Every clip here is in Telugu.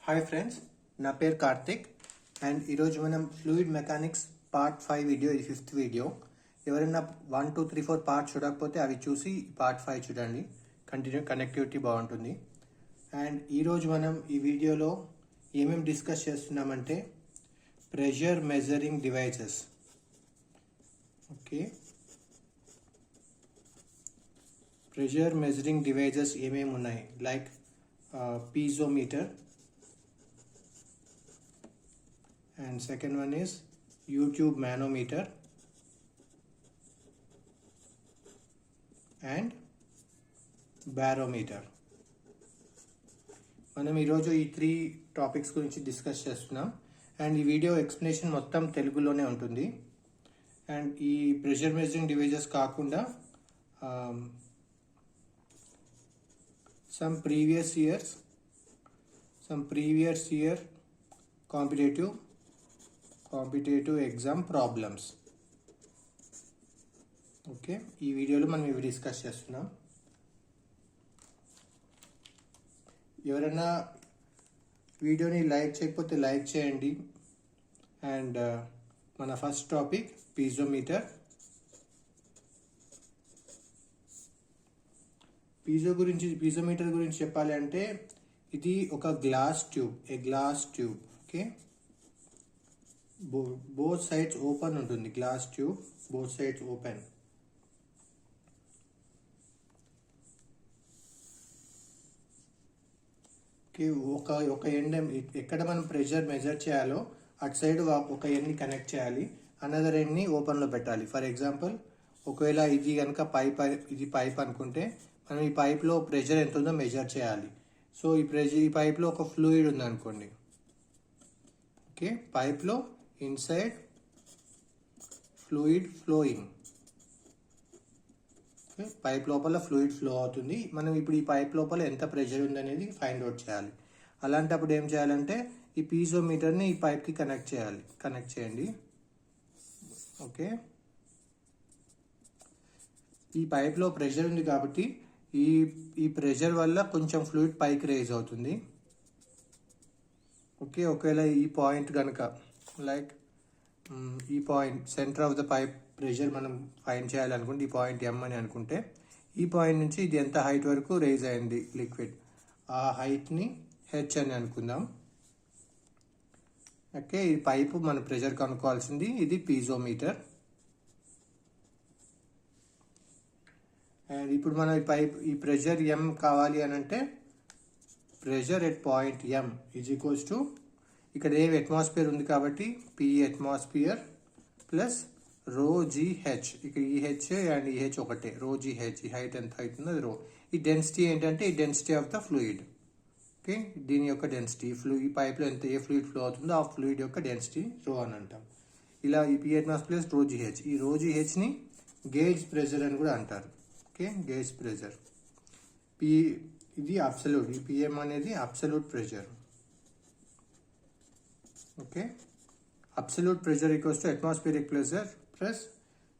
హాయ్ ఫ్రెండ్స్, నా పేరు కార్తిక్ అండ్ ఈరోజు మనం ఫ్లూయిడ్ మెకానిక్స్ పార్ట్ 5 వీడియో, ఇది 5th వీడియో. ఎవరైనా 1, 2, 3, 4 పార్ట్ చూడకపోతే అవి చూసి పార్ట్ 5 చూడండి. కనెక్టివిటీ బాగుంటుంది. అండ్ ఈరోజు మనం ఈ వీడియోలో ఏమేమి డిస్కస్ చేస్తున్నామంటే pressure measuring devices. Okay, pressure measuring devices ఏమేమి ఉన్నాయి, like piezometer, and second one is YouTube manometer and barometer. మనం ఈరోజు ఈ 3 టాపిక్స్ గురించి డిస్కస్ చేస్తున్నాం. అండ్ ఈ వీడియో ఎక్స్ప్లెనేషన్ మొత్తం తెలుగులోనే ఉంటుంది. అండ్ ఈ ప్రెషర్ మెజరింగ్ డివైజెస్ కాకుండా some previous year competitive exam problems. Okay, ఈ వీడియోలో మనం ఇవి డిస్కస్ చేస్తున్నాం. ఎవరైనా వీడియోని లైక్ చేయకపోతే లైక్ చేయండి. అండ్ మన ఫస్ట్ టాపిక్ పీజోమీటర్. పీజోమీటర్ గురించి చెప్పాలి అంటే ఇది ఒక glass tube. Okay, both sides open ఉంటుంది. Glass tube, both sides open. ఒక ఎండ్ ఎక్కడ మనం ప్రెషర్ మెజర్ చేయాలో అటు సైడ్ ఒక ఎండ్ని కనెక్ట్ చేయాలి, అనదర్ ఎండ్ని ఓపెన్లో పెట్టాలి. ఫర్ ఎగ్జాంపుల్, ఒకవేళ ఇది కనుక ఇది పైప్ అనుకుంటే మనం ఈ పైప్లో ప్రెషర్ ఎంత ఉందో మెజర్ చేయాలి. సో ఈ పైప్లో ఒక ఫ్లూయిడ్ ఉంది అనుకోండి. ఓకే, పైప్లో ఇన్సైడ్ ఫ్లూయిడ్ ఫ్లోయింగ్. పైప్ లోపల ఫ్లూయిడ్ ఫ్లో అవుతుంది. మనం ఇప్పుడు ఈ పైప్ లోపల ఎంత ప్రెషర్ ఉందనేది ఫైండ్ అవుట్ చేయాలి. అలాంటప్పుడు ఏం చేయాలంటే ఈ పీజోమీటర్ని ఈ పైప్కి కనెక్ట్ చేయండి. ఓకే, ఈ పైప్లో ప్రెషర్ ఉంది కాబట్టి ఈ ప్రెషర్ వల్ల కొంచెం ఫ్లూయిడ్ పైకి రేజ్ అవుతుంది. ఓకే, ఒకవేళ ఈ పాయింట్ కనుక లైక్ ఈ point centre of the pipe pressure మనం ఫైండ్ చేయాలనుకుంటే ఈ పాయింట్ ఎం అని అనుకుంటే ఈ పాయింట్ నుంచి ఇది ఎంత హైట్ వరకు రేజ్ అయింది లిక్విడ్, ఆ హైట్ని హెచ్ అని అనుకుందాం. ఓకే, ఈ పైపు మన ప్రెషర్ కనుక్కోవాల్సింది. ఇది పీజోమీటర్. అండ్ ఇప్పుడు మనం ఈ ప్రెషర్ ఎం కావాలి అని అంటే pressure at point M is equals to, ఇక్కడ ఏ అట్మాస్ఫియర్ ఉంది కాబట్టి పి అట్మాస్ఫియర్ ప్లస్ రో జీ హెచ్. ఇక్కడ ఈ హెచ్ అండ్ ఈ హెచ్ ఒకటే, రో జీ హెచ్. ఈ హైట్ ఎంత అవుతుందో అది రో. ఈ డెన్సిటీ ఏంటంటే ఈ density of the fluid. Okay, దీని యొక్క డెన్సిటీ, ఈ పైప్లో ఏ ఫ్లూయిడ్ ఫ్లో అవుతుందో ఆ ఫ్లూయిడ్ యొక్క డెన్సిటీ రో అని అంటాం. ఇలా ఈ పి అట్మాస్ఫియర్ రో జీ హెచ్. ఈ రో జీ హెచ్ని గేజ్ ప్రెషర్ అని కూడా అంటారు. Okay, gauge pressure. ఇది అబ్సల్యూట్, ఈ పిఎం అనేది absolute pressure. Okay, absolute pressure equals to atmospheric pressure plus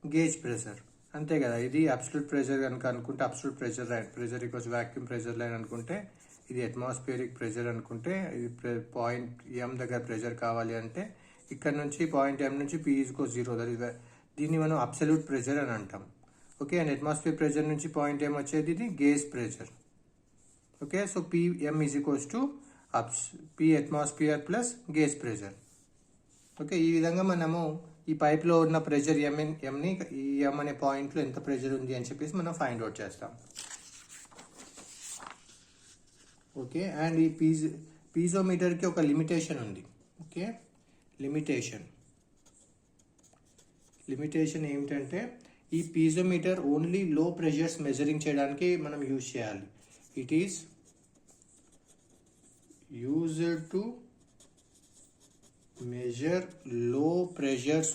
gauge pressure. అంతే కదా. ఇది అబ్సల్యూట్ ప్రెషర్ కనుక అనుకుంటే absolute pressure equals vacuum pressure line అనుకుంటే, ఇది అట్మాస్ఫియరిక్ ప్రెషర్ అనుకుంటే, ఇది పాయింట్ ఎం దగ్గర ప్రెషర్ కావాలి అంటే ఇక్కడ నుంచి పాయింట్ ఎం నుంచి పి ఈక్వల్స్ 0. దీన్ని మనం అబ్సల్యూట్ ప్రెషర్ అని అంటాం. ఓకే, అండ్ అట్మాస్ఫియర్ ప్రెషర్ నుంచి పాయింట్ ఎం వచ్చేది ఇది gauge pressure. Okay, so PM is equals to P atmosphere plus gauge pressure. Okay, ఈ విధంగా మనము ఈ పైప్లో ఉన్న ప్రెషర్ ఎంని ఈ ఎం అనే పాయింట్లో ఎంత ప్రెషర్ ఉంది అని చెప్పేసి మనం ఫైండ్ అవుట్ చేస్తాం. ఓకే, అండ్ ఈ పీజోమీటర్కి ఒక లిమిటేషన్ ఉంది. ఓకే, లిమిటేషన్ ఏమిటంటే ఈ పీజోమీటర్ ఓన్లీ లో ప్రెషర్స్ మెజరింగ్ చేయడానికి మనం యూజ్ చేయాలి. It is used to measure లో ప్రెషర్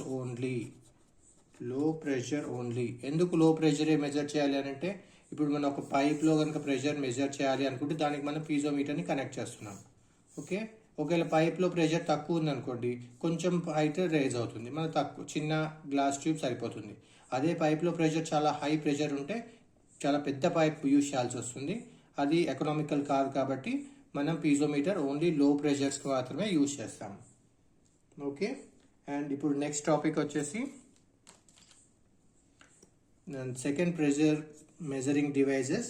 ఓన్లీ. ఎందుకు లో ప్రెషరే మెజర్ చేయాలి అని అంటే, ఇప్పుడు మనం ఒక పైప్లో కనుక ప్రెషర్ మెజర్ చేయాలి అనుకుంటే దానికి మనం పీజోమీటర్ని కనెక్ట్ చేస్తున్నాం. ఓకే, ఒకవేళ పైప్లో ప్రెషర్ తక్కువ ఉంది అనుకోండి, కొంచెం హైట్ రేజ్ అవుతుంది, మన చిన్న గ్లాస్ ట్యూబ్ సరిపోతుంది. అదే పైప్లో ప్రెషర్ చాలా హై ప్రెషర్ ఉంటే చాలా పెద్ద పైప్ యూజ్ చేయాల్సి వస్తుంది. అది ఎకనామికల్ కాదు కాబట్టి మనం పీజోమీటర్ ఓన్లీ లో ప్రెషర్స్కి మాత్రమే యూజ్ చేస్తాం. ఓకే, అండ్ ఇప్పుడు నెక్స్ట్ టాపిక్ వచ్చేసి second pressure measuring devices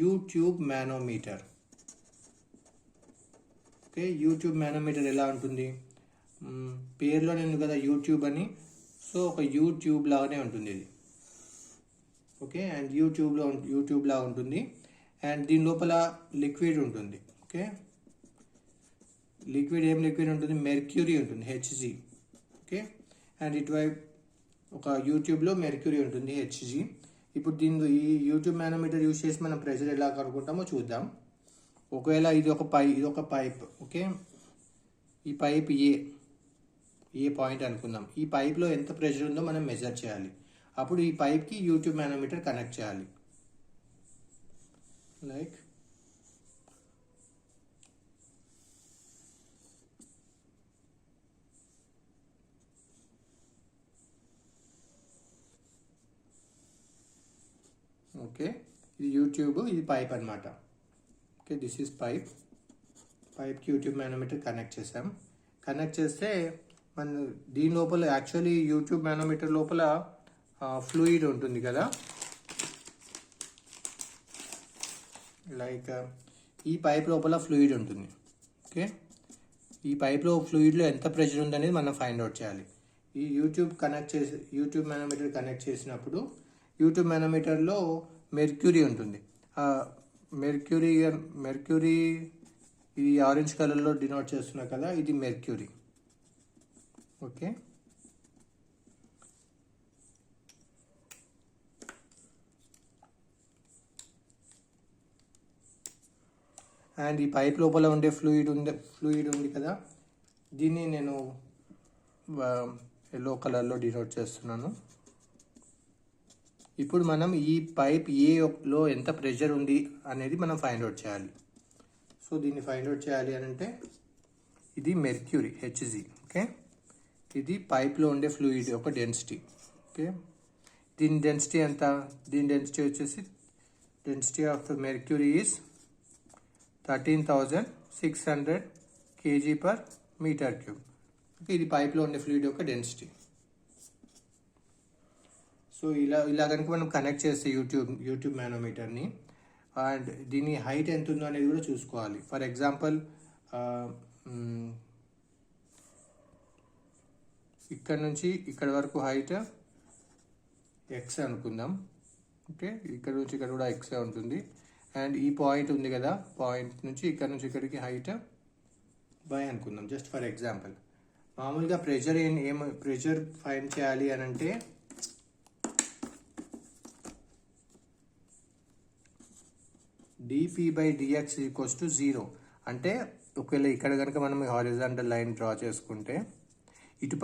YouTube manometer. Okay, YouTube manometer ఎలా ఉంటుంది? పేరులో నేను కదా యూట్యూబ్ అని, సో ఒక యూట్యూబ్ లాగానే ఉంటుంది ఇది. ఓకే, అండ్ యూట్యూబ్ లా ఉంటుంది అండ్ దీని లోపల లిక్విడ్ ఉంటుంది. ఓకే, ఏం లిక్విడ్ ఉంటుంది? మెర్క్యూరీ ఉంటుంది, Hg. ఓకే, అండ్ ఇటువైపు ఒక యూట్యూబ్లో మెర్క్యూరీ ఉంటుంది, Hg. ఇప్పుడు ఈ యూట్యూబ్ మానోమీటర్ యూజ్ చేసి మనం ప్రెషర్ ఎలా కనుక్కుంటామో చూద్దాం. ఒకవేళ ఇది ఒక పైప్. ఓకే, ఈ పైప్ ఏ పాయింట్ అనుకుందాం. ఈ పైప్లో ఎంత ప్రెషర్ ఉందో మనం మెజర్ చేయాలి. అప్పుడు ఈ పైప్కి యూట్యూబ్ మానోమీటర్ కనెక్ట్ చేయాలి. లైక్ ఓకే, ఇది యూట్యూబ్, ఇది పైప్ అనమాట. ఓకే, దిస్ ఈజ్ పైప్కి యూట్యూబ్ మానోమీటర్ కనెక్ట్ చేసాం. కనెక్ట్ చేస్తే మన దీని లోపల యాక్చువల్లీ యూట్యూబ్ మానోమీటర్ లోపల ఫ్లూయిడ్ ఉంటుంది కదా. లైక్ ఈ పైప్ లోపల ఫ్లూయిడ్ ఉంటుంది. ఓకే, ఈ పైప్లో ఫ్లూయిడ్లో ఎంత ప్రెషర్ ఉందనేది మనం ఫైండ్ అవుట్ చేయాలి. ఈ యూట్యూబ్ మానోమీటర్ కనెక్ట్ చేసినప్పుడు యూట్యూబ్ మానోమీటర్లో మెర్క్యూరీ ఉంటుంది. మెర్క్యూరీ ఇది ఆరెంజ్ కలర్లో డినోట్ చేస్తున్నా కదా, ఇది మెర్క్యూరీ. ఓకే, అండ్ ఈ పైప్ లోపల ఉండే ఫ్లూయిడ్ ఉంది కదా, దీన్ని నేను ఎల్లో కలర్లో డినోట్ చేస్తున్నాను. ఇప్పుడు మనం ఈ పైప్ ఏలో ఎంత ప్రెషర్ ఉంది అనేది మనం ఫైండ్ అవుట్ చేయాలి. సో దీన్ని ఫైండ్ అవుట్ చేయాలి అని అంటే ఇది మెర్క్యూరీ, Hg. ఓకే, ఇది పైప్లో ఉండే ఫ్లూయిడ్ యొక్క డెన్సిటీ. ఓకే, దీని డెన్సిటీ ఎంత? దీని డెన్సిటీ వచ్చేసి density of the mercury is 13,600 kg/m³. Okay, ఇది పైప్లో ఉండే ఫ్లూయిడ్ యొక్క డెన్సిటీ. సో ఇలా కనుక మనం కనెక్ట్ చేస్తే యూట్యూబ్ మానోమీటర్ని అండ్ దీని హైట్ ఎంత ఉందో అనేది కూడా చూసుకోవాలి. ఫర్ ఎగ్జాంపుల్ ఇక్కడ నుంచి ఇక్కడ వరకు హైట్ x అనుకుందాం. ఓకే, ఇక్కడ నుంచి ఇక్కడ కూడా x ఉంటుంది అండ్ ఈ పాయింట్ ఉంది కదా, పాయింట్ నుంచి ఇక్కడికి హైట్ y అనుకుందాం, జస్ట్ ఫర్ ఎగ్జాంపుల్. మామూలుగా ప్రెషర్ ఫైండ్ చేయాలి అని అంటే dP/dx = 0. అంటే ఒకవేళ ఇక్కడ కనుక మనం హారిజాంటల్ లైన్ డ్రా చేసుకుంటే ఇటు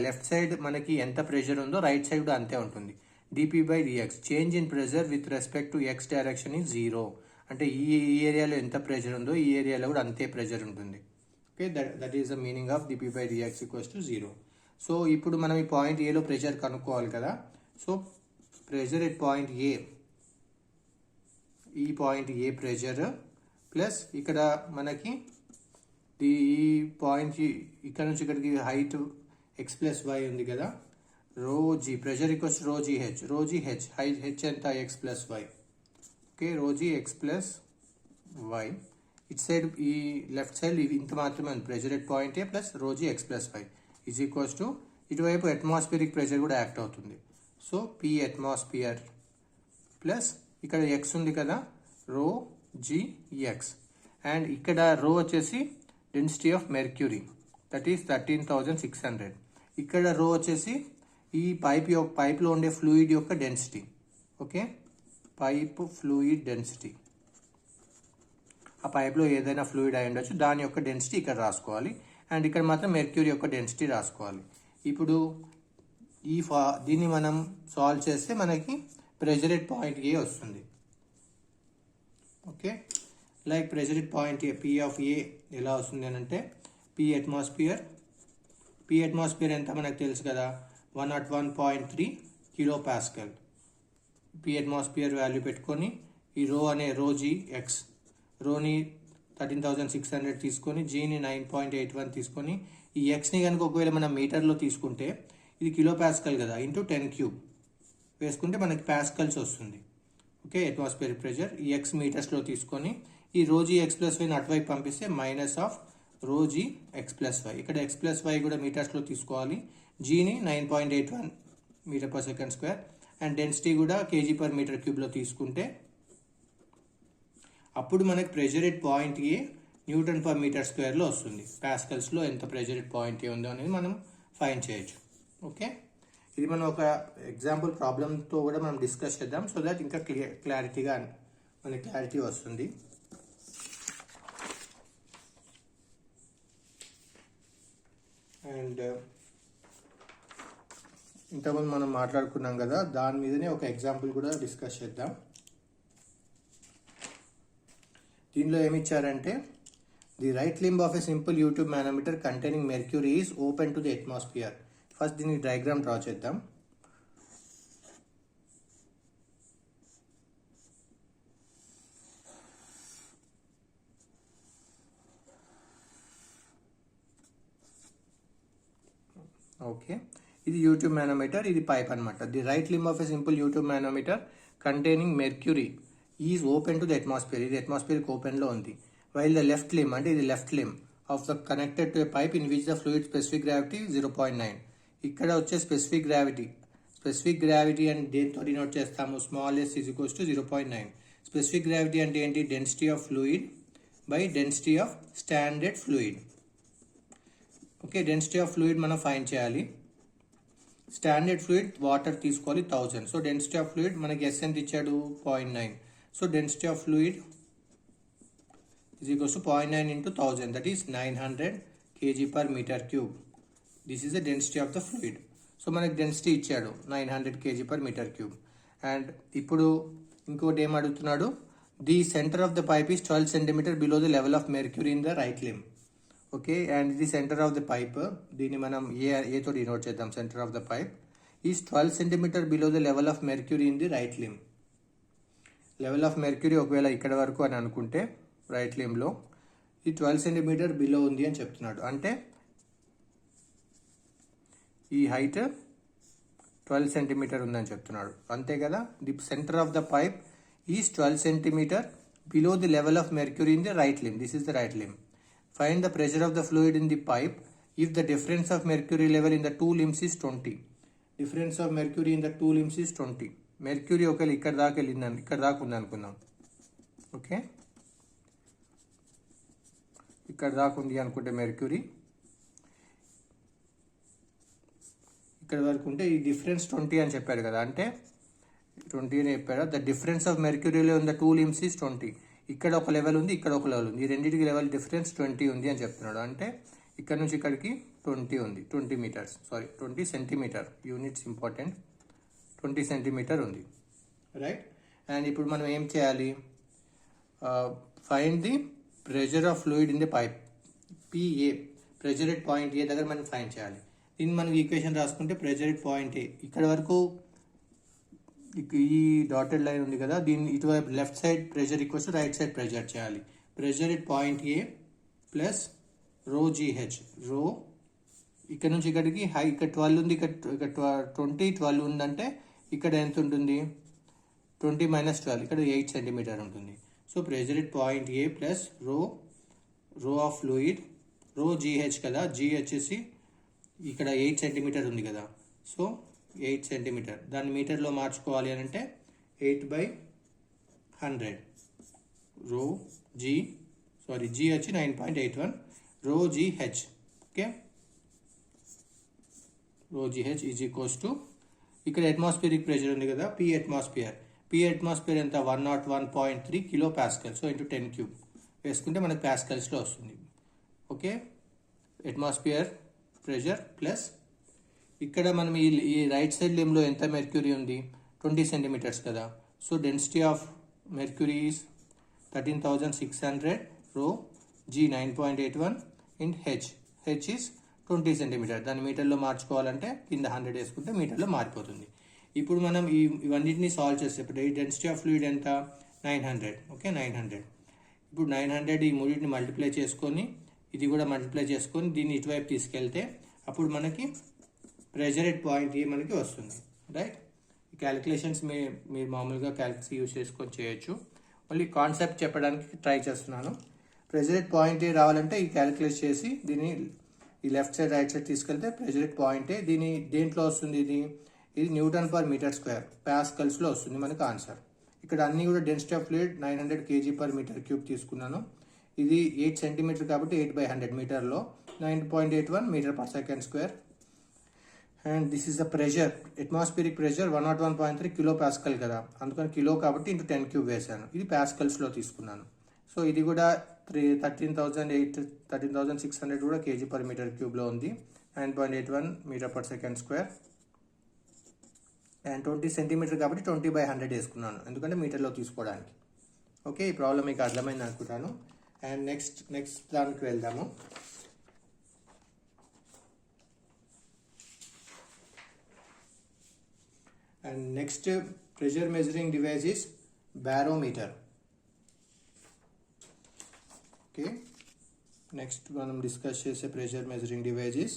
లెఫ్ట్ సైడ్ మనకి ఎంత ప్రెషర్ ఉందో రైట్ సైడ్ కూడా అంతే ఉంటుంది. dP/dx change in pressure with respect to x direction is 0. అంటే ఈ ఏరియాలో ఎంత ప్రెషర్ ఉందో ఈ ఏరియాలో కూడా అంతే ప్రెషర్ ఉంటుంది. Okay, that is the meaning of dP/dx = 0. So ఇప్పుడు మనం ఈ పాయింట్ ఏలో ప్రెషర్ కనుక్కోవాలి కదా. సో ప్రెషర్ ఎట్ పాయింట్ ఏ, ఈ పాయింట్ ఏ ప్రెషర్ ప్లస్ ఇక్కడ మనకి ఈ పాయింట్ ఇక్కడ నుంచి ఇక్కడికి హైట్ x+y ఉంది కదా, ρg ప్రెషర్ = ρgh. హైట్ ఎంత? x+y. Okay, ρg x+y. ఇటు సైడ్ ఈ లెఫ్ట్ సైడ్ ఇంత మాత్రమే ఉంది, pressure at point A plus ρg x+y = ఇటువైపు అట్మాస్ఫియరిక్ ప్రెషర్ కూడా యాక్ట్ అవుతుంది. సో P అట్మాస్ఫియర్ ప్లస్ ఇక్కడ x ఉంది కదా, ρgx. అండ్ ఇక్కడ రో వచ్చేసి density of mercury, that is 13,600. ఇక్కడ రో వచ్చేసి ఈ పైప్లో ఉండే ఫ్లూయిడ్ యొక్క density. Okay, pipe fluid density, ఆ పైప్లో ఏదైనా ఫ్లూయిడ్ అయి ఉండొచ్చు, దాని యొక్క డెన్సిటీ ఇక్కడ రాసుకోవాలి. అండ్ ఇక్కడ మాత్రం మెర్క్యూరీ యొక్క డెన్సిటీ రాసుకోవాలి. ఇప్పుడు దీన్ని మనం సాల్వ్ చేస్తే మనకి ప్రెషర్ ఎట్ పాయింట్ ఏ వస్తుంది. Okay, like pressure at point A, P of A ఎలా వస్తుంది అని అంటే P అట్మాస్ఫియర్ ఎంత మనకు తెలుసు కదా, 101.3 kPa. P అట్మాస్ఫియర్ వాల్యూ పెట్టుకొని ఈ రో అనే ρgx, రోని 13,600 తీసుకొని జీని 9.81 తీసుకొని ఈ ఎక్స్ని కనుక ఒకవేళ మనం మీటర్లో తీసుకుంటే ఇది కిలో పాస్కల్ కదా ఇంటూ 10 క్యూబ్ వేసుకుంటే మనకి పాస్కల్స్ వస్తుంది. Okay, atmospheric pressure. ఈ ఎక్స్ మీటర్స్లో తీసుకొని ఈ రోజీ ఎక్స్ ప్లస్ వైని అటువైపు పంపిస్తే minus of rho g X plus Y. ఇక్కడ ఎక్స్ ప్లస్ వై కూడా మీటర్స్లో తీసుకోవాలి. జీని 9.81 metre per second square and density కూడా కేజీ పర్ మీటర్ క్యూబ్లో తీసుకుంటే అప్పుడు మనకి pressure at point A newton per metre స్క్వేర్లో వస్తుంది. పాస్కల్స్లో ఎంత ప్రెషర్ ఎట్ పాయింట్ ఏ ఉందో అనేది మనం ఫైండ్ చేయొచ్చు. ఓకే, ఇది మనం ఒక ఎగ్జాంపుల్ ప్రాబ్లంతో కూడా మనం డిస్కస్ చేద్దాం సో దట్ ఇంకా క్లారిటీగా మనకి క్లారిటీ వస్తుంది. అండ్ ఇంతకుముందు మనం మాట్లాడుకున్నాం కదా, దాని మీదనే ఒక ఎగ్జాంపుల్ కూడా డిస్కస్ చేద్దాం. దీనిలో ఏమి ఇచ్చారంటే the right limb of a simple YouTube manometer containing mercury is open to the atmosphere. First దీనికి డయాగ్రామ్ డ్రా చేద్దాం. ఓకే, ఇది యూట్యూబ్ మానోమీటర్, ఇది పైప్ అనమాట. The right limb of a simple YouTube manometer containing mercury is open to the atmosphere. ఇది అట్మాస్ఫియర్కి ఓపెన్లో ఉంది. వైల్ ద లెఫ్ట్ లింబ్ అంటే ఇది left limb of the connected to a pipe in which the fluid specific gravity 0.9. ఇక్కడ వచ్చే స్పెసిఫిక్ గ్రావిటీ అని దేంతో డినోట్ చేస్తాము? Small yes is equals to 0.9. Specific gravity అంటే ఏంటి? Density of fluid by density of standard fluid. Okay, density of fluid మనం ఫైండ్ చేయాలి. స్టాండర్డ్ ఫ్లూయిడ్ వాటర్ తీసుకోవాలి 1000. సో డెన్సిటీ ఆఫ్ ఫ్లూయిడ్ మనకి ఎస్ ఎంత ఇచ్చాడు? 0.9. So density of fluid is equals to 0.9 into 1000, that is 900 kg per meter cube. This is the density of the fluid. So మనకి డెన్సిటీ ఇచ్చాడు 900 kg per meter cube. And ఇప్పుడు ఇంకోటి ఏం అడుగుతున్నాడు? The centre of the pipe is 12 centimeter below the level of mercury in the right limb. Okay, and ఇది సెంటర్ ఆఫ్ ద పైప్, దీన్ని మనం ఏతో డినోట్ చేద్దాం. Centre of the pipe is 12 centimeter below the level of mercury in the right limb. Level of mercury ఒకవేళ ఇక్కడ వరకు అని అనుకుంటే రైట్ లింబ్లో ఈ 12 centimeter బిలో ఉంది అని చెప్తున్నాడు. అంటే ఈ హైట్ 12 centimeter ఉందని చెప్తున్నాడు, అంతే కదా. The centre of the pipe is 12 centimeter below the level of mercury in the right limb. This is the right limb. Find the pressure of the fluid in the pipe if the difference of mercury level in the two limbs is 20. Difference of mercury in the two limbs is 20. Mercury ఒకవేళ ఇక్కడ దాకా వెళ్ళిందని, ఇక్కడ దాకా ఉంది అనుకుందాం. ఓకే, ఇక్కడ దాకా ఉంది అనుకుంటే మెర్క్యూరీ ఇక్కడ వరకు ఉంటే ఈ డిఫరెన్స్ 20 అని చెప్పాడు కదా, అంటే 20 అని చెప్పాడు. ద డిఫరెన్స్ ఆఫ్ మెర్క్యూరీలో ఉన్న టూ లింబ్స్ ఈస్ 20. ఇక్కడ ఒక లెవెల్ ఉంది, ఇక్కడ ఒక లెవెల్ ఉంది. ఈ రెండింటికి లెవెల్ డిఫరెన్స్ 20 ఉంది అని చెప్తున్నాడు. అంటే ఇక్కడ నుంచి ఇక్కడికి 20 ఉంది, 20 meters, sorry 20 centimeter, units important. 20 centimeter ఉంది, రైట్. అండ్ ఇప్పుడు మనం ఏం చేయాలి? Find the pressure of fluid in the pipe, PA, pressure at point A దగ్గర మనం ఫైండ్ చేయాలి. దీన్ని మనం ఈక్వేషన్ రాసుకుంటే ప్రెషర్ ఎట్ పాయింట్ ఏ ఇక్కడ వరకు ఈ డాటెడ్ లైన్ ఉంది కదా, దీన్ని ఇటువైపు left side pressure equals right side pressure చేయాలి. Pressure at point A plus rho GH. Rho ఇక్కడ నుంచి ఇక్కడికి హై, ఇక్కడ 12 ఉంది, ఇక్కడ 12 ఉందంటే ఇక్కడ ఎంత ఉంటుంది? 20 minus 12, ఇక్కడ 8 centimeter ఉంటుంది. So pressure at point A plus రో ఆఫ్ ఫ్లూయిడ్, రో జీహెచ్ కదా, జీ వచ్చేసి ఇక్కడ 8 centimeter ఉంది కదా, సో 8 centimeter. దాన్ని మీటర్లో మార్చుకోవాలి అని అంటే 8/100. రో జీ, సారీ జీ వచ్చి 9.81, రో జీహెచ్. ఓకే, రో జీహెచ్ ఈజ్ ఈక్వల్స్ టు ఇక్కడ అట్మాస్ఫియరిక్ ప్రెషర్ ఉంది కదా, పి అట్మాస్ఫియర్. పి అట్మాస్ఫియర్ ఎంత? 101.3 kilo pascal. So into 10 cube వేసుకుంటే మనకి ప్యాస్కల్స్లో వస్తుంది. ఓకే, అట్మాస్ఫియర్ ప్రెషర్ ప్లస్ ఇక్కడ మనం ఈ రైట్ సైడ్ లింబ్లో ఎంత మెర్క్యూరీ ఉంది? 20 centimeters కదా. So density of mercury is 13,600 rho, g 9.81 and h is 20 centimeter. దాన్ని మీటర్లో మార్చుకోవాలంటే కింద 100 వేసుకుంటే మీటర్లో మారిపోతుంది. ఇప్పుడు మనం ఇవన్నిటిని సాల్వ్ చేసేటప్పుడు ఈ డెన్సిటీ ఆఫ్ ఫ్లూయిడ్ ఎంత? 900. ఓకే, 900. ఇప్పుడు 900 ఈ మూడింటిని మల్టిప్లై చేసుకొని ఇది కూడా మల్టిప్లై చేసుకొని దీన్ని ఇటువైపు తీసుకెళ్తే అప్పుడు మనకి ప్రెషర్ ఎట్ పాయింట్ ఏ మనకి వస్తుంది, రైట్. ఈ క్యాలిక్యులేషన్స్ మీరు మామూలుగా క్యాలిక్యులేషన్ యూజ్ చేసుకొని చేయొచ్చు. మళ్ళీ కాన్సెప్ట్ చెప్పడానికి ట్రై చేస్తున్నాను. ప్రెషర్ ఎట్ పాయింట్ ఏ రావాలంటే ఈ క్యాలిక్యులేట్ చేసి దీన్ని ఈ లెఫ్ట్ సైడ్ రైట్ సైడ్ తీసుకెళ్తే ప్రెషర్ ఎట్ పాయింట్ ఏ దీని దేంట్లో వస్తుంది, ఇది న్యూటన్ పర్ మీటర్ స్క్వేర్ ప్యాస్కల్స్లో వస్తుంది మనకు ఆన్సర్. ఇక్కడ అన్ని కూడా density of fluid 900 kg per meter cube తీసుకున్నాను. ఇది 8 సెంటీమీటర్ కాబట్టి 8/100 మీటర్లో 9.81 metre per second square. And this is the pressure, atmospheric pressure 101.3 kilo pascal కదా, అందుకని కిలో కాబట్టి ఇంటూ 10 క్యూబ్ వేసాను. ఇది పాస్కల్స్లో తీసుకున్నాను. సో ఇది కూడా 13,600 కూడా kg per meter cube లో ఉంది. 9.81 metre per second square. And 20 centimetre కాబట్టి 20/100 వేసుకున్నాను, ఎందుకంటే మీటర్లో తీసుకోవడానికి. ఓకే, ఈ ప్రాబ్లం మీకు అర్థమైంది అనుకుంటాను. అండ్ నెక్స్ట్ దానికి వెళ్దాము. And next pressure measuring device is barometer. Okay, next మనం డిస్కస్ చేసే pressure measuring device is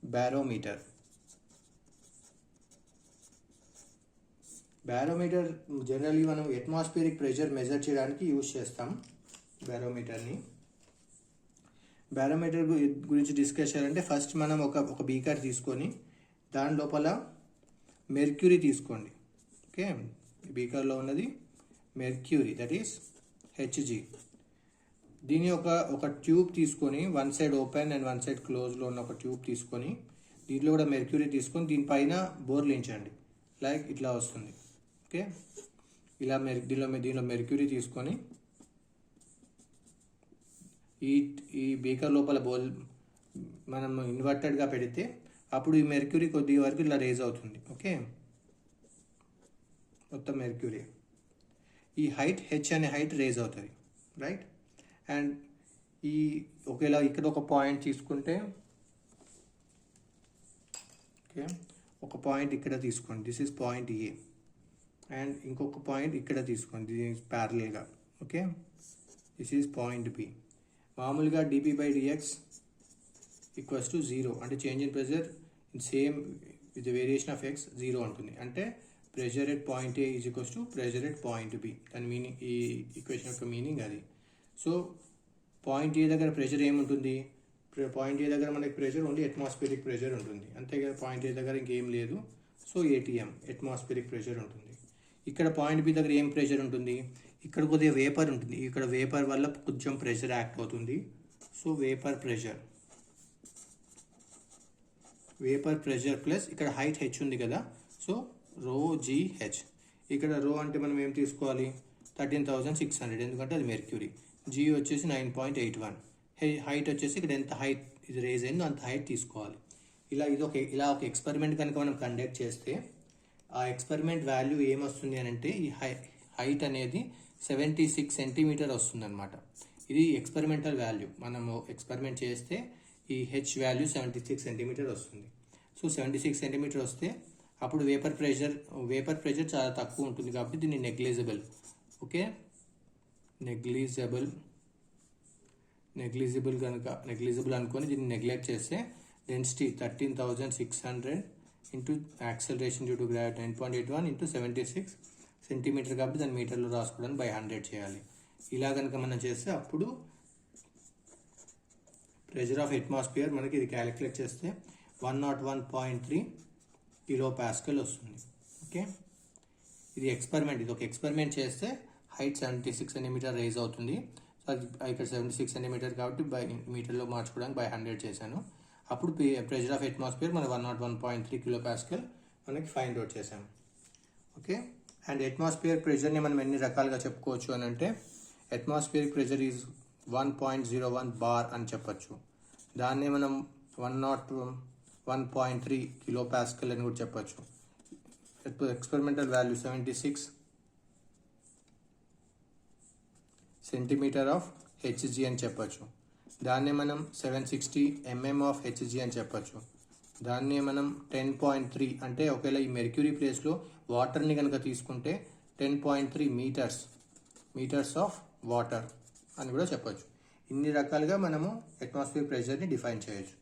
barometer. Barometer generally మనం అట్మాస్ఫియరిక్ ప్రెషర్ మెజర్ చేయడానికి యూజ్ చేస్తాం బారోమీటర్ని. బారోమీటర్ గురించి డిస్కస్ చేయాలంటే ఫస్ట్ మనం ఒక బీకర్ తీసుకొని దాని లోపల మెర్క్యూరీ తీసుకోండి. ఓకే, బీకర్లో ఉన్నది మెర్క్యూరీ, దట్ ఈస్ Hg. దీని ఒక ట్యూబ్ తీసుకొని one side open and one side క్లోజ్లో ఉన్న ఒక ట్యూబ్ తీసుకొని దీంట్లో కూడా మెర్క్యూరీ తీసుకొని దీనిపైన బోర్లించండి, లైక్ ఇట్లా వస్తుంది. ఓకే, ఇలా దీనిలో మెర్క్యూరీ తీసుకొని ఈ బీకర్ లోపల మనం ఇన్వర్టెడ్గా పెడితే అప్పుడు ఈ మెర్క్యూరీ కొద్దిగా వరకు ఇలా రేజ్ అవుతుంది. ఓకే, మొత్తం మెర్క్యూరీ ఈ హైట్ హెచ్ అనే హైట్ రేజ్ అవుతుంది, రైట్. అండ్ ఒకేలా ఇక్కడ ఒక పాయింట్ తీసుకుంటే, ఓకే, ఒక పాయింట్ ఇక్కడ తీసుకోండి, this is point A. And ఇంకొక పాయింట్ ఇక్కడ తీసుకోండి, దిస్ ప్యారలల్గా. Okay, this is point B. మామూలుగా dp/dx ఈక్వల్స్ టు 0, అంటే change in pressure in same with the variation of x 0 ఉంటుంది. అంటే pressure at point A is equals to pressure at point B. దాని మీనింగ్, ఈ ఈక్వేషన్ యొక్క మీనింగ్ అది. సో పాయింట్ ఏ దగ్గర ప్రెషర్ ఏముంటుంది, పాయింట్ ఏ దగ్గర మనకి ప్రెషర్ ఓన్లీ అట్మాస్ఫియరిక్ ప్రెషర్ ఉంటుంది, అంతే కదా. పాయింట్ ఏ దగ్గర ఇంకేం లేదు. సో ATM అట్మాస్ఫియరిక్ ప్రెషర్ ఉంటుంది. ఇక్కడ పాయింట్ బి దగ్గర ఏం ప్రెషర్ ఉంటుంది, ఇక్కడ కొద్దిగా వేపర్ ఉంటుంది, ఇక్కడ వేపర్ వల్ల కొంచెం ప్రెషర్ యాక్ట్ అవుతుంది. సో వేపర్ ప్రెషర్ ప్లస్ ఇక్కడ హైట్ హెచ్ ఉంది కదా, సో ρgh. ఇక్కడ రో అంటే మనం ఏం తీసుకోవాలి, 13,600, ఎందుకంటే అది మెర్క్యూరీ. జీ వచ్చేసి 9.81. హైట్ వచ్చేసి ఇక్కడ ఎంత హైట్ ఇది రేజ్ అయిందో అంత హైట్ తీసుకోవాలి. ఇలా ఒక ఎక్స్పెరిమెంట్ కనుక మనం కండక్ట్ చేస్తే ఆ ఎక్స్పెరిమెంట్ వాల్యూ ఏమొస్తుంది అని అంటే ఈ హైట్ అనేది 76 సెంటీమీటర్ వస్తుంది అనమాట. ఇది ఎక్స్పెరిమెంటల్ వాల్యూ. మనము ఎక్స్పెరిమెంట్ చేస్తే ఈ హెచ్ వాల్యూ 76 సెంటీమీటర్ వస్తుంది. సో 76 సెంటీమీటర్ వస్తే అప్పుడు వేపర్ ప్రెషర్ చాలా తక్కువ ఉంటుంది కాబట్టి దీన్ని నెగ్లిజిబుల్. ఓకే, నెగ్లిజిబుల్ అనుకొని దీన్ని నెగ్లెక్ట్ చేస్తే density 13,600 into acceleration due to gravity 9.81 into 76 centimetre కాబట్టి దాన్ని మీటర్లో రాసుకోవడానికి by 100 చేయాలి. ఇలా కనుక మనం చేస్తే అప్పుడు ప్రెషర్ ఆఫ్ అట్మాస్ఫియర్ మనకి ఇది క్యాలిక్యులేట్ చేస్తే 101.3 కిలో పాస్కల్ వస్తుంది. ఓకే, ఇది ఎక్స్పెరిమెంట్. ఇది ఒక ఎక్స్పెరిమెంట్ చేస్తే హైట్ 76 సెంటీమీటర్ రైజ్ అవుతుంది. సో అది ఇక్కడ 76 సెంటీమీటర్ కాబట్టి మీటర్లో మార్చుకోవడానికి by 100 చేశాను. అప్పుడు ప్రెషర్ ఆఫ్ అట్మాస్ఫియర్ మన 101.3 కిలో పాస్కల్ మనకి ఫైండ్ అవుట్ చేసాం. ఓకే, అండ్ అట్మాస్ఫియర్ ప్రెషర్ని మనం ఎన్ని రకాలుగా చెప్పుకోవచ్చు అని అంటే అట్మాస్ఫియరిక్ ప్రెషర్ ఈజ్ 1.01 బార్ అని చెప్పచ్చు. దాన్ని మనం 101.3 కిలో పాస్కల్ అని కూడా చెప్పచ్చు. Experimental value 76 centimetre of Hg అని చెప్పచ్చు. దాన్ని మనం 760 mm ఆఫ్ హెచ్జీ అని చెప్పచ్చు. దాన్ని మనం 10.3 అంటే ఒకవేళ ఈ మెర్క్యూరీ ప్లేస్లో వాటర్ని కనుక తీసుకుంటే 10.3 మీటర్స్ ఆఫ్ వాటర్. అని కూడా చెప్పొచ్చు. ఇన్ని రకాలుగా మనము అట్మాస్ఫియర్ ప్రెషర్ని డిఫైన్ చేయొచ్చు.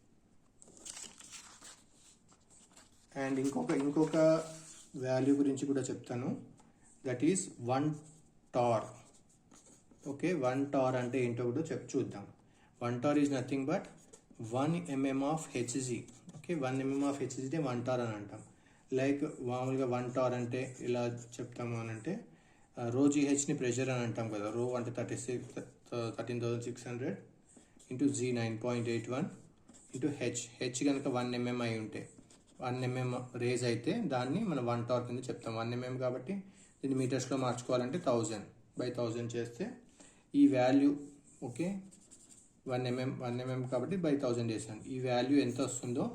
అండ్ ఇంకొక వాల్యూ గురించి కూడా చెప్తాను, that is 1 torr. Okay, 1 torr అంటే ఏంటో కూడా చూద్దాం. 1 torr is nothing but 1 mm of HG. Okay, 1 mm of హెచ్జీనే 1 టార్ అని అంటాం. లైక్ మామూలుగా 1 టార్ అంటే ఇలా చెప్తాము అని అంటే ρgHని ప్రెషర్ అని అంటాం కదా. రో అంటే 13,600 ఇంటూ జీ 9.81 ఇంటూ హెచ్ కనుక 1 mm అయి ఉంటే 1 mm రేజ్ అయితే దాన్ని మనం 1 టార్ కింద చెప్తాం. 1 mm కాబట్టి దీన్ని మీటర్స్లో మార్చుకోవాలంటే 1000/1000 చేస్తే ఈ వాల్యూ, ఓకే 1 mm కాబట్టి 1000 చేసాను. ఈ వాల్యూ ఎంత వస్తుందో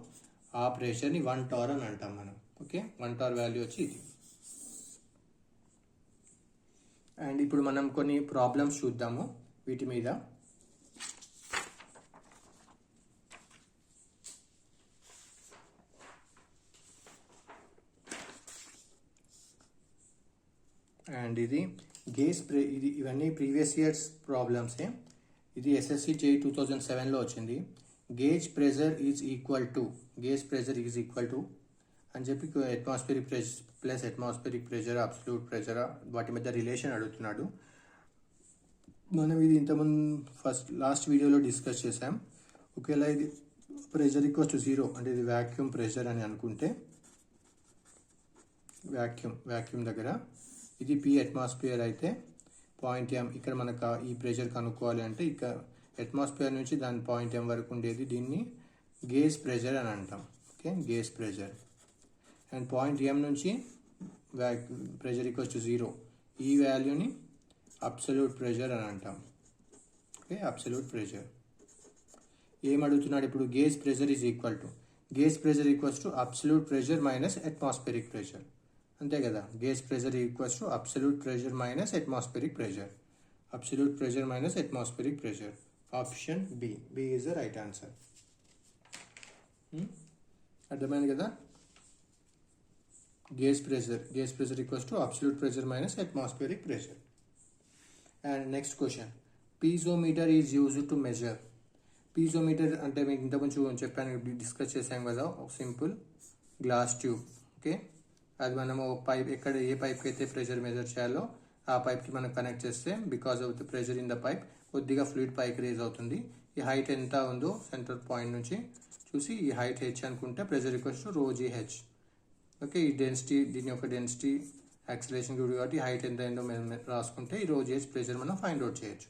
ఆ ప్రెషర్ని 1 టార్ అని అంటాం మనం. ఓకే, 1 టార్ వాల్యూ వచ్చి ఇది. అండ్ ఇప్పుడు మనం కొన్ని ప్రాబ్లమ్స్ చూద్దాము వీటి మీద. అండ్ ఇది ఇవన్నీ ప్రీవియస్ ఇయర్స్ ప్రాబ్లమ్సే. ఇది ఎస్ఎస్సి జేఈ 2007లో వచ్చింది. Gauge pressure is equal to అని చెప్పి atmospheric pressure plus atmospheric pressure, absolute pressure, వాటి మధ్య రిలేషన్ అడుగుతున్నాడు. మనం ఇది ఇంతకుముందు లాస్ట్ వీడియోలో డిస్కస్ చేసాం. ఒకవేళ ఇది ప్రెషర్ ఈక్వల్స్ టు 0 అంటే ఇది వ్యాక్యూమ్ ప్రెషర్ అని అనుకుంటే, వ్యాక్యూమ్ దగ్గర ఇది P అట్మాస్ఫియర్ అయితే పాయింట్ M, ఇక్కడ మనకు ఈ ప్రెషర్ కనుక్కోవాలి అంటే ఇక అట్మాస్ఫియర్ నుంచి దాని పాయింట్ M వరకు ఉండేది దీన్ని గేజ్ ప్రెషర్ అని అంటాం. Okay, gauge pressure. And point M నుంచి ప్రెషర్ ఈక్వల్స్ టు 0, ఈ వాల్యూని అబ్సల్యూట్ ప్రెషర్ అని అంటాం. Okay, absolute pressure. ఏం అడుగుతున్నాడు ఇప్పుడు? Gauge pressure equals to absolute pressure minus atmospheric pressure. అంతే కదా, gauge pressure equals to absolute pressure minus atmospheric pressure. Option B is the right answer. అర్థమైంది కదా? Gauge pressure equals to absolute pressure minus atmospheric pressure. And next question, piezometer is used to measure. Piezometer అంటే మీకు ఇంతకుముందు చెప్పాను, డిస్కస్ చేసాం కదా, ఒక సింపుల్ గ్లాస్ ట్యూబ్. ఓకే, అది మనము పైప్ ఏ పైప్కి అయితే ప్రెషర్ మెజర్ చేయాలో ఆ పైప్కి మనం కనెక్ట్ చేస్తే because of the pressure in the pipe కొద్దిగా ఫ్లూయిడ్ పైకి రేజ్ అవుతుంది. ఈ హైట్ ఎంత ఉందో సెంటర్ పాయింట్ నుంచి చూసి ఈ హైట్ హెచ్ అనుకుంటే pressure equals to ρgH. Okay, ఈ డెన్సిటీ, దీని యొక్క డెన్సిటీ యాక్సిలరేషన్ కాబట్టి హైట్ ఎంత ఏంటో రాసుకుంటే ఈ ρgH ప్రెషర్ మనం ఫైండ్ అవుట్ చేయొచ్చు.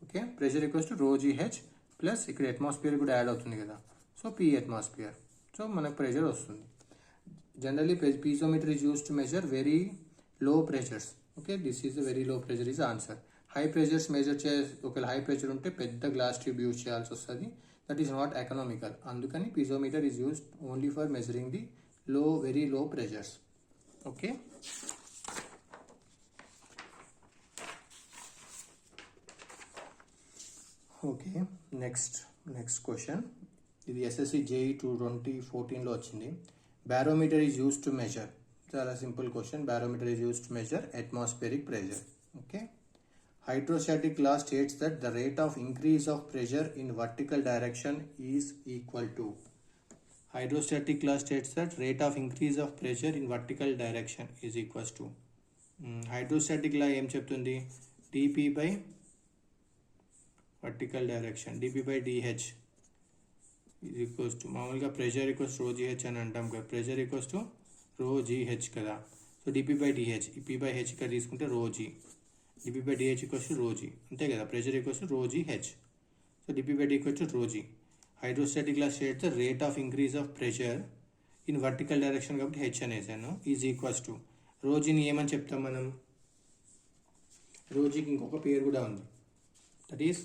Okay, pressure equals to ρgH plus ఇక్కడ అట్మాస్ఫియర్ కూడా యాడ్ అవుతుంది కదా, సో P అట్మాస్ఫియర్. సో మనకు ప్రెషర్ వస్తుంది. Generally, piezometer is used to measure very low pressures. Okay, this is a very low pressure is the answer. High pressures measure ఒకవేళ high pressure ఉంటే పెద్ద గ్లాస్ ట్యూబ్ యూజ్ చేయాల్సి వస్తుంది. That is not economical. అందుకని piezometer is used only for measuring the very low pressures. Okay. Okay, next question. ఇది ఎస్ఎస్సి జేఈ 2014లో వచ్చింది. Barometer is used to measure. చాలా simple question. Barometer is used to measure atmospheric pressure. Okay. Hydrostatic law states that the rate of increase of pressure in vertical direction is equal to. Hydrostatic law states that rate of increase of pressure in vertical direction is equals to. Hydrostatic law ఏం చెప్తుంది? dP by vertical direction, dP by dH is equals to, మామూలుగా ప్రెషర్ ఈక్వల్స్ ρgH అని అంటాం కదా, ప్రెషర్ ఈక్వల్స్ టు ρgH కదా. సో dP by dH, ఈ P by H ఇక్కడ తీసుకుంటే ρg, dP by dH equals to ρg, అంతే కదా. Pressure equals to ρgH, so dP by d equals to ρg. Hydrostatic law state the rate of increase of pressure in vertical direction కాబట్టి H అనేసాను, ఈజ్ ఈక్వల్స్ టు ρgని ఏమని చెప్తాం మనం? ρgకి ఇంకొక పేరు కూడా ఉంది, that is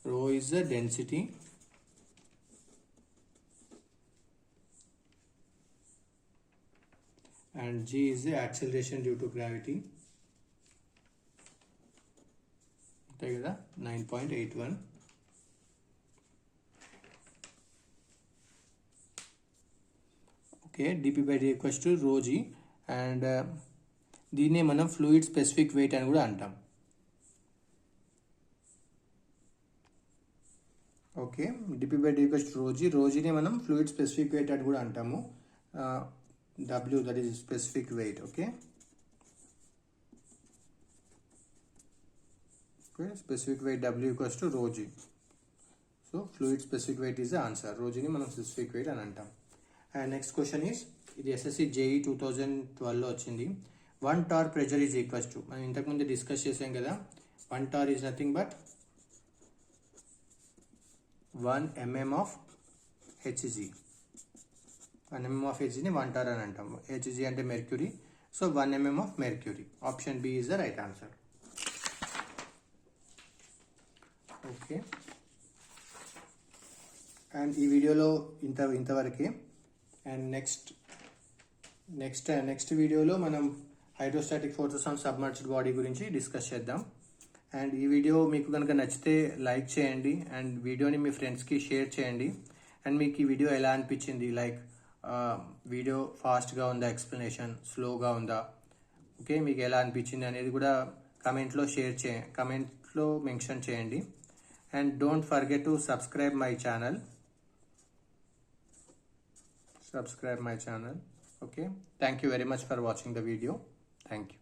rho is the density and g is the acceleration due to gravity. అంతే కదా, 9.81. Okay, dP by d equals to ρg. And దీన్నే మనం ఫ్లూయిడ్ స్పెసిఫిక్ వెయిట్ అని కూడా అంటాం. Okay, DP by D equals to rho g. రోజీని మనం ఫ్లూయిడ్ స్పెసిఫిక్ వెయిట్ అని కూడా అంటాము. W that is specific weight. Okay, specific weight W equals to rho g. So fluid specific weight is the answer. రోజీని మనం స్పెసిఫిక్ వెయిట్ అని అంటాం. అండ్ నెక్స్ట్ క్వశ్చన్ ఈస్, ఇది ఎస్ఎస్సి జేఈ 2012లో వచ్చింది. 1 torr pressure is equals to, మనం ఇంతకుముందు డిస్కస్ చేసాం కదా, 1 torr is nothing but 1 mm of Hg. 1 mm of Hg ని 1 టార్ అని అంటాము. Hg అంటే mercury. So 1 mm of mercury. Option B is the right answer. Okay, and ఈ వీడియోలో ఇంతవరకే. అండ్ నెక్స్ట్ వీడియోలో మనం hydrostatic forces on submerged body గురించి డిస్కస్ చేద్దాం. అండ్ ఈ వీడియో మీకు కనుక నచ్చితే లైక్ చేయండి అండ్ వీడియోని మీ ఫ్రెండ్స్కి షేర్ చేయండి. అండ్ మీకు ఈ వీడియో ఎలా అనిపించింది, లైక్ వీడియో ఫాస్ట్గా ఉందా, ఎక్స్ప్లెనేషన్ స్లోగా ఉందా, ఓకే, మీకు ఎలా అనిపించింది అనేది కూడా కమెంట్లో మెన్షన్ చేయండి. And don't forget to subscribe my channel. Okay, thank you very much for watching the video. Thank you.